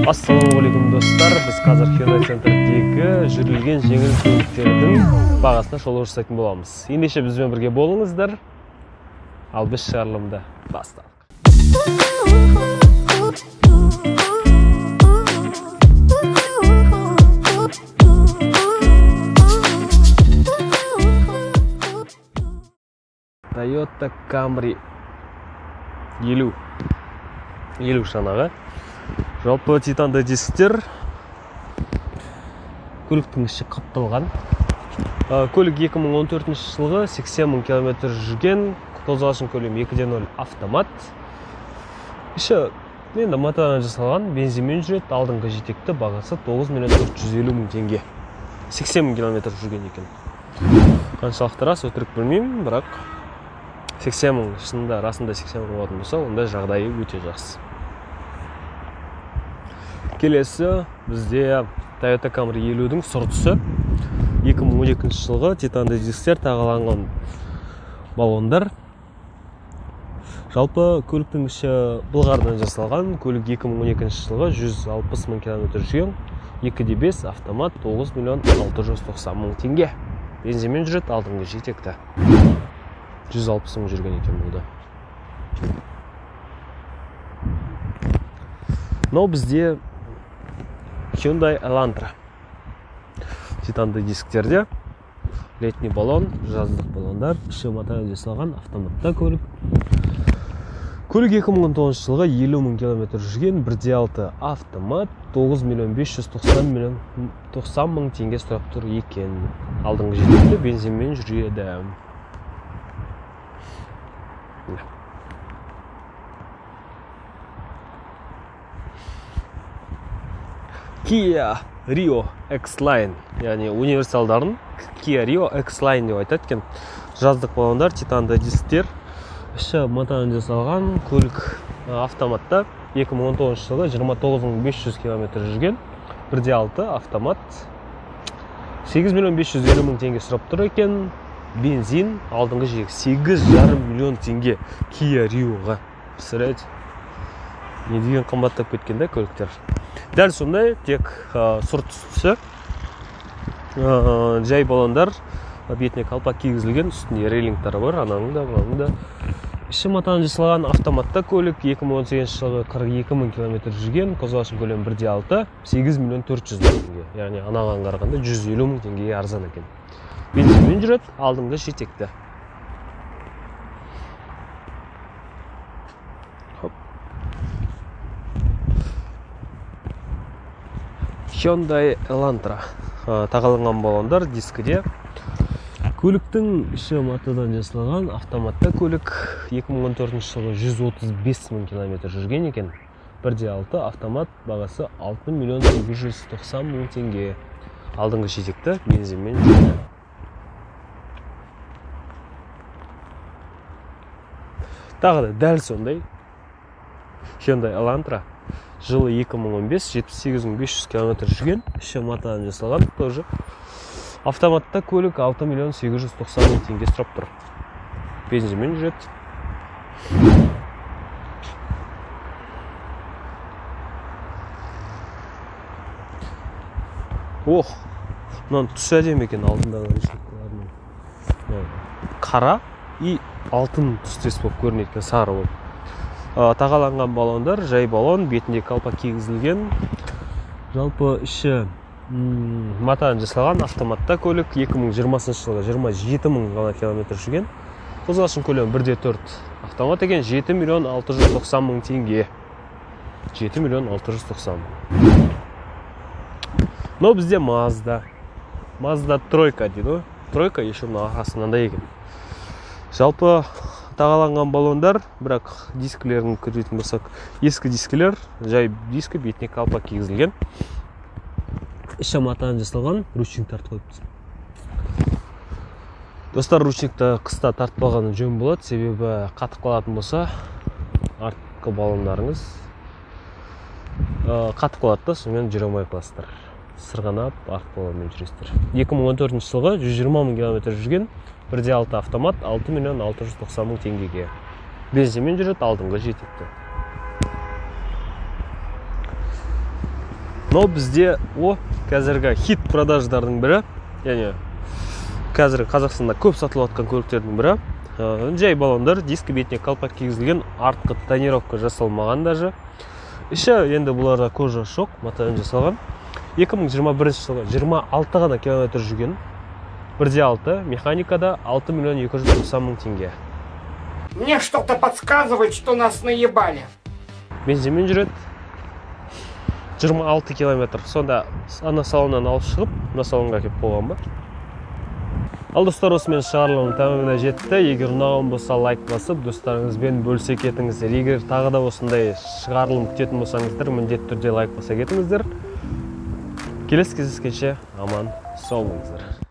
Ассалаумағалейкум достар, біз қазір Hyundai Центрдегі жүрілген жеңіл көліктердің бағасына шолу жасайтын боламыз. Ендеше бізбен бірге болыңыздар, ал біз шығарылымды бастадық. Toyota Camry 50 шанағы. Жалпы титанды дисктер, көліктің іші қапталған. Көлік 2014 жылғы 80 000 км жүрген, қозғалышының көлемі 2.0 автомат. Іші енді мотордан жасалған, бензинмен жүреді, алдыңғы жетекті, бағасы 9 450 000 теңге. 80 000 км жүрген екен. Қаншалықты рас өтірік білмеймін, бірақ 80 000 шынында расында 80 000 болатын болса, онда жағдайы өте жақсы. Келесі бізде Toyota Camry 50-дің сұр түсі. 2012 жылғы титанды дисктер, тағаланған баллондар. Жалпы көліктің іші былғардан жасалған. Көлік 2012 жылғы 160 000 км жүрген, 2.5 автомат, 9 690 000 теңге. Бензинмен жүреді, алдыңғы жетекті. 160 000 жүрген екен болды. Мынау бізде Hyundai Elantra. Титанды дисктерде летний баллон, жаздық баллондар, іші мотордан жасалған автоматта көлік. Көлік 2019 жылғы 50 000 км жүрген, 1.6 автомат, 9 590 000 теңге сұрап тұр екен. Алдыңғы жетекті бензинмен жүреді. Kia Rio X-Line, яғни универсалдарын Kia Rio X-Line деп айтады екен. Жаздық баллондар, титанды дисктер, іші мотордан жасалған, көлік автоматта 2019 жылғы 29 500 км жүрген, 1.6 автомат, 8 550 000 теңге сұрап тұр екен. Бензин, алдыңғы жек 8,5 миллион теңге Kia Rio'ға. Представляете? Не деген қымбаттап кеткен да көліктер. Дәл сондай, тек сұр түсі, жай баллондар, бетіне қалпақ кигізілген, үстінде рейлингтары бар, ананың да, бұның да. Іші мотордан жасалған автоматта көлік 2018 жылғы 42 000 км жүрген, қозғалышының көлемі 1.6, 8 400 000 теңге. Яғни анаған қарағанда 150 000 теңгеге арзан екен. Бензинмен жүреді, алдыңғы жетекті. Hyundai Elantra. Тағаланған баллондар дискіде. Көліктің іші мотордан жасалған, автоматта көлік 2014 жылғы 135 000 км жүрген екен. 1.6 автомат, бағасы 6 890 000 теңге. Алдыңғы жетекті бензинмен жүреді. Тағы да дәл сондай Hyundai Elantra. Жылы 2015, 78 500 км жүрген, іші мотордан жасалған, тоже автоматта көлік 6 890 000 теңге сұрап тұр. Бензинмен жүреді. Ох, мынаны түсі әдемі екен, алдындағы решеткаларының. Қара и алтын түстес болып көрінеді екен, сары болып. Тағаланған баллондар, жай баллон, бетінде қалпақ кигізілген. Жалпы іші мотордан жасалған, автоматта көлік 2020 жылғы 27 000 км жүрген. Қозғалышының көлемі 1.4 автомат екен, 7 690 000 теңге. 7 690 000. Но бізде Mazda тройка дейді. Тройка еще мына арқасында екен. Жалпы тағаланған баллондар, бірақ дискілерін көретін болсақ, ескі дискілер, жай дискі, бетіне қалпақ кигізілген. Іші мотордан жасалған, ручник тартып қойыппыз. Достар, ручникті қыста тартпағаны жөн болады, себебі қатып қалатын болса, артқы баллондарыңыз қатып қалады да, сонымен жүре алмай қаласыздар. Сырғанап, артқы баллонмен жүресіздер. 2014 жылғы 120 000 км жүрген, 1.6 автомат, 6 690 000 теңгеге. Бензинмен жүреді, алдыңғы жетекті. но бізде қазіргі хит продаждардың бірі, яғни қазіргі Қазақстанда көп сатылып жатқан көліктердің бірі, жай баллондар, дискі бетіне колпак кигізілген, артқы тонировка жасалмаған даже. Іші енді бұларда кожа шок, матадан жасалған. 2021 жылға 26 ғана километр жүрген. 1.6, механикада 6 миллион 290 мың теңге. Мне что-то подсказывает, что нас наебали. Бензинмен жүреді. 26 километр. Сонда ана салоннан алып шығып, мына салонға келіп қойған ба. Ал достар, осымен шығарылым тәмамына жетті. Егер ұнаған болса лайк басып, достарыңызбен бөлісе кетіңіздер. Егер тағы да осындай шығарылым күтетін болсаңыздар, міндетті түрде лайк баса кетіңіздер. Келесі кездескенше аман сау болыңыздар.